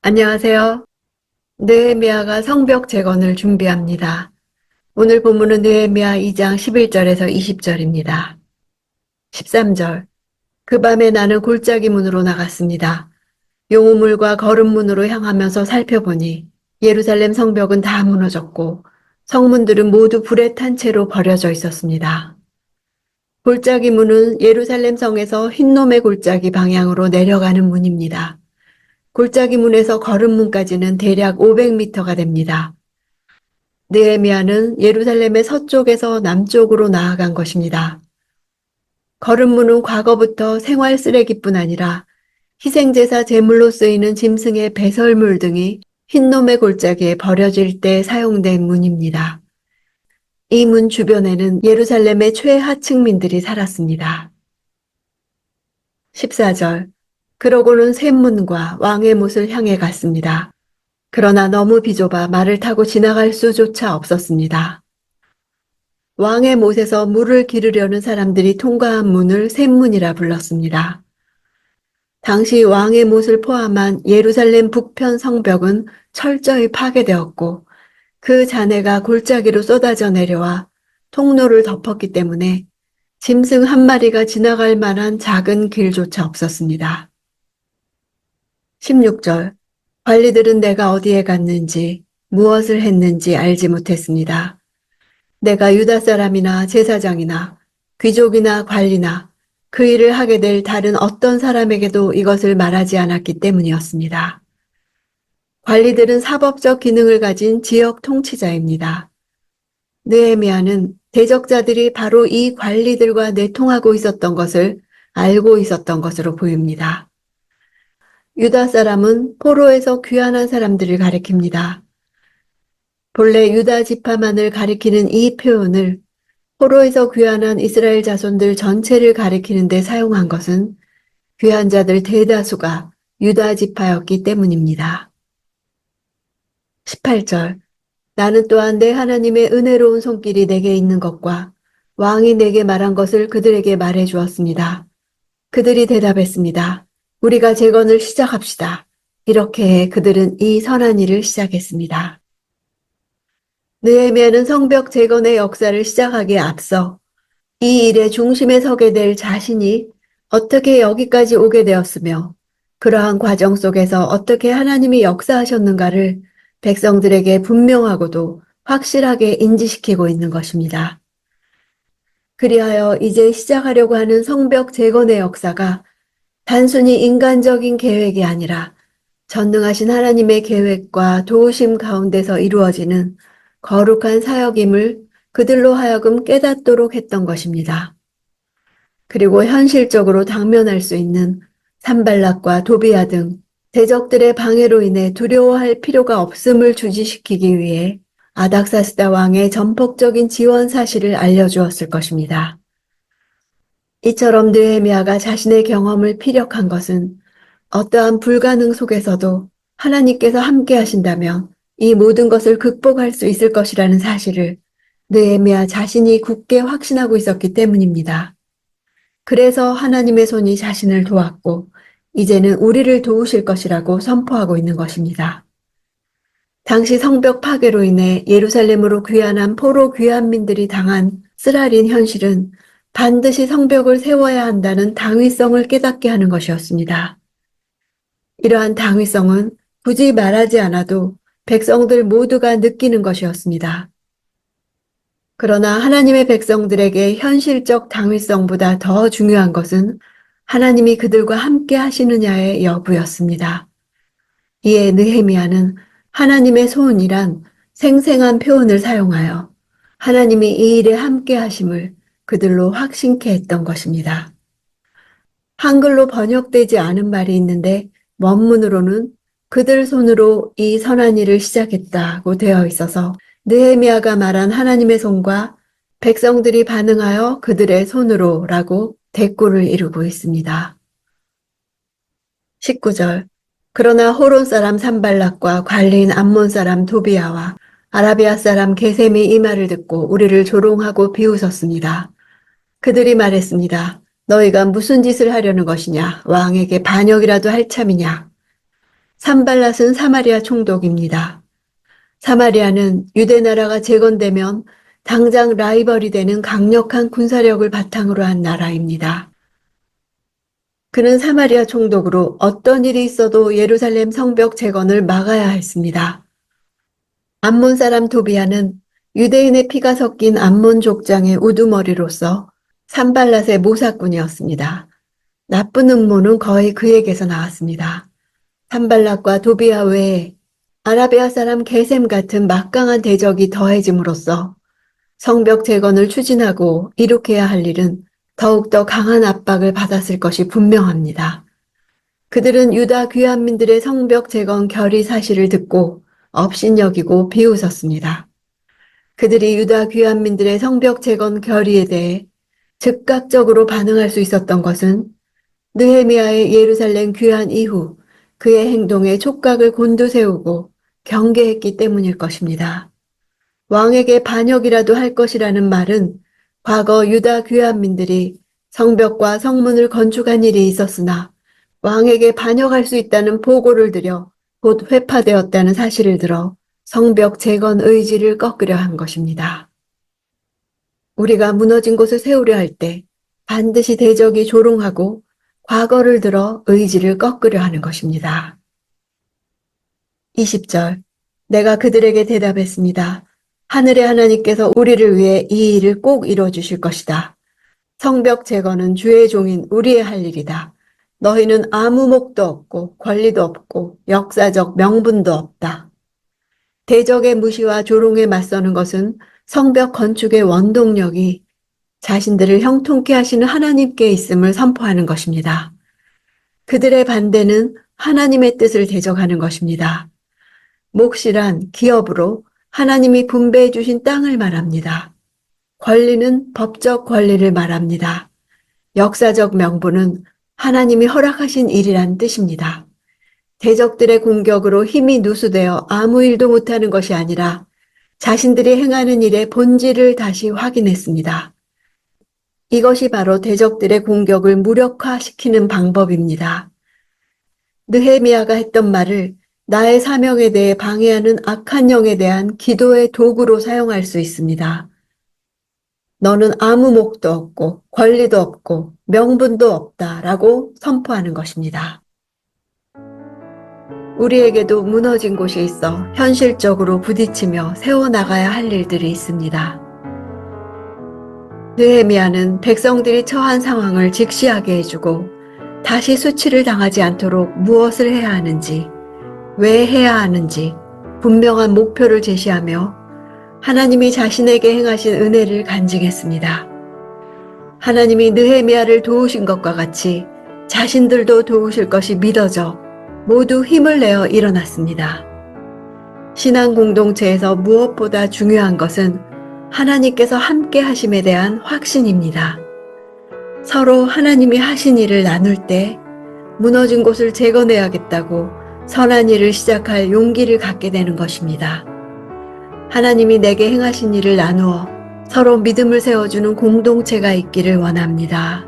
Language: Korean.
안녕하세요. 느헤미야가 성벽 재건을 준비합니다. 오늘 본문은 느헤미야 2장 11절에서 20절입니다. 13절. 그 밤에 나는 골짜기 문으로 나갔습니다. 용우물과 거름문으로 향하면서 살펴보니 예루살렘 성벽은 다 무너졌고 성문들은 모두 불에 탄 채로 버려져 있었습니다. 골짜기 문은 예루살렘 성에서 흰놈의 골짜기 방향으로 내려가는 문입니다. 골짜기 문에서 거름문까지는 대략 500m가 됩니다. 느헤미야는 예루살렘의 서쪽에서 남쪽으로 나아간 것입니다. 거름문은 과거부터 생활 쓰레기뿐 아니라 희생제사 제물로 쓰이는 짐승의 배설물 등이 흰놈의 골짜기에 버려질 때 사용된 문입니다. 이 문 주변에는 예루살렘의 최하층민들이 살았습니다. 14절. 그러고는 샘문과 왕의 못을 향해 갔습니다. 그러나 너무 비좁아 말을 타고 지나갈 수조차 없었습니다. 왕의 못에서 물을 기르려는 사람들이 통과한 문을 샘문이라 불렀습니다. 당시 왕의 못을 포함한 예루살렘 북편 성벽은 철저히 파괴되었고 그 잔해가 골짜기로 쏟아져 내려와 통로를 덮었기 때문에 짐승 한 마리가 지나갈 만한 작은 길조차 없었습니다. 16절. 관리들은 내가 어디에 갔는지 무엇을 했는지 알지 못했습니다. 내가 유다 사람이나 제사장이나 귀족이나 관리나 그 일을 하게 될 다른 어떤 사람에게도 이것을 말하지 않았기 때문이었습니다. 관리들은 사법적 기능을 가진 지역 통치자입니다. 느헤미야는 대적자들이 바로 이 관리들과 내통하고 있었던 것을 알고 있었던 것으로 보입니다. 유다 사람은 포로에서 귀환한 사람들을 가리킵니다. 본래 유다 지파만을 가리키는 이 표현을 포로에서 귀환한 이스라엘 자손들 전체를 가리키는 데 사용한 것은 귀환자들 대다수가 유다 지파였기 때문입니다. 18절. 나는 또한 내 하나님의 은혜로운 손길이 내게 있는 것과 왕이 내게 말한 것을 그들에게 말해 주었습니다. 그들이 대답했습니다. 우리가 재건을 시작합시다. 이렇게 그들은 이 선한 일을 시작했습니다. 느헤미야는 성벽 재건의 역사를 시작하기에 앞서 이 일의 중심에 서게 될 자신이 어떻게 여기까지 오게 되었으며 그러한 과정 속에서 어떻게 하나님이 역사하셨는가를 백성들에게 분명하고도 확실하게 인지시키고 있는 것입니다. 그리하여 이제 시작하려고 하는 성벽 재건의 역사가 단순히 인간적인 계획이 아니라 전능하신 하나님의 계획과 도우심 가운데서 이루어지는 거룩한 사역임을 그들로 하여금 깨닫도록 했던 것입니다. 그리고 현실적으로 당면할 수 있는 산발락과 도비야 등 대적들의 방해로 인해 두려워할 필요가 없음을 주지시키기 위해 아닥사스다 왕의 전폭적인 지원 사실을 알려주었을 것입니다. 이처럼 느헤미야가 자신의 경험을 피력한 것은 어떠한 불가능 속에서도 하나님께서 함께 하신다면 이 모든 것을 극복할 수 있을 것이라는 사실을 느헤미야 자신이 굳게 확신하고 있었기 때문입니다. 그래서 하나님의 손이 자신을 도왔고 이제는 우리를 도우실 것이라고 선포하고 있는 것입니다. 당시 성벽 파괴로 인해 예루살렘으로 귀환한 포로 귀환민들이 당한 쓰라린 현실은 반드시 성벽을 세워야 한다는 당위성을 깨닫게 하는 것이었습니다. 이러한 당위성은 굳이 말하지 않아도 백성들 모두가 느끼는 것이었습니다. 그러나 하나님의 백성들에게 현실적 당위성보다 더 중요한 것은 하나님이 그들과 함께 하시느냐의 여부였습니다. 이에 느헤미야는 하나님의 손이란 생생한 표현을 사용하여 하나님이 이 일에 함께 하심을 그들로 확신케 했던 것입니다. 한글로 번역되지 않은 말이 있는데 원문으로는 그들 손으로 이 선한 일을 시작했다고 되어 있어서 느헤미야가 말한 하나님의 손과 백성들이 반응하여 그들의 손으로라고 대꾸를 이루고 있습니다. 19절. 그러나 호론 사람 산발락과 관리인 암몬 사람 도비야와 아라비아 사람 게셈이 이 말을 듣고 우리를 조롱하고 비웃었습니다. 그들이 말했습니다. 너희가 무슨 짓을 하려는 것이냐? 왕에게 반역이라도 할 참이냐? 산발랏은 사마리아 총독입니다. 사마리아는 유대 나라가 재건되면 당장 라이벌이 되는 강력한 군사력을 바탕으로 한 나라입니다. 그는 사마리아 총독으로 어떤 일이 있어도 예루살렘 성벽 재건을 막아야 했습니다. 암몬 사람 도비아는 유대인의 피가 섞인 암몬 족장의 우두머리로서 산발랏의 모사꾼이었습니다. 나쁜 음모는 거의 그에게서 나왔습니다. 산발랏과 도비아 외에 아라비아 사람 게셈 같은 막강한 대적이 더해짐으로써 성벽 재건을 추진하고 이룩해야 할 일은 더욱더 강한 압박을 받았을 것이 분명합니다. 그들은 유다 귀환민들의 성벽 재건 결의 사실을 듣고 업신여기고 비웃었습니다. 그들이 유다 귀환민들의 성벽 재건 결의에 대해 즉각적으로 반응할 수 있었던 것은 느헤미야의 예루살렘 귀환 이후 그의 행동에 촉각을 곤두세우고 경계했기 때문일 것입니다. 왕에게 반역이라도 할 것이라는 말은 과거 유다 귀환민들이 성벽과 성문을 건축한 일이 있었으나 왕에게 반역할 수 있다는 보고를 드려 곧 회파되었다는 사실을 들어 성벽 재건 의지를 꺾으려 한 것입니다. 우리가 무너진 곳을 세우려 할 때 반드시 대적이 조롱하고 과거를 들어 의지를 꺾으려 하는 것입니다. 20절 내가 그들에게 대답했습니다. 하늘의 하나님께서 우리를 위해 이 일을 꼭 이뤄주실 것이다. 성벽 재건은 주의 종인 우리의 할 일이다. 너희는 아무 목도 없고 권리도 없고 역사적 명분도 없다. 대적의 무시와 조롱에 맞서는 것은 성벽 건축의 원동력이 자신들을 형통케 하시는 하나님께 있음을 선포하는 것입니다. 그들의 반대는 하나님의 뜻을 대적하는 것입니다. 몫이란 기업으로 하나님이 분배해 주신 땅을 말합니다. 권리는 법적 권리를 말합니다. 역사적 명분은 하나님이 허락하신 일이란 뜻입니다. 대적들의 공격으로 힘이 누수되어 아무 일도 못하는 것이 아니라 자신들이 행하는 일의 본질을 다시 확인했습니다. 이것이 바로 대적들의 공격을 무력화시키는 방법입니다. 느헤미야가 했던 말을 나의 사명에 대해 방해하는 악한 영에 대한 기도의 도구로 사용할 수 있습니다. 너는 아무 목도 없고 권리도 없고 명분도 없다라고 선포하는 것입니다. 우리에게도 무너진 곳이 있어 현실적으로 부딪히며 세워나가야 할 일들이 있습니다. 느헤미야는 백성들이 처한 상황을 직시하게 해주고 다시 수치를 당하지 않도록 무엇을 해야 하는지, 왜 해야 하는지 분명한 목표를 제시하며 하나님이 자신에게 행하신 은혜를 간증했습니다. 하나님이 느헤미야를 도우신 것과 같이 자신들도 도우실 것이 믿어져 모두 힘을 내어 일어났습니다. 신앙 공동체에서 무엇보다 중요한 것은 하나님께서 함께 하심에 대한 확신입니다. 서로 하나님이 하신 일을 나눌 때 무너진 곳을 재건해야겠다고 선한 일을 시작할 용기를 갖게 되는 것입니다. 하나님이 내게 행하신 일을 나누어 서로 믿음을 세워주는 공동체가 있기를 원합니다.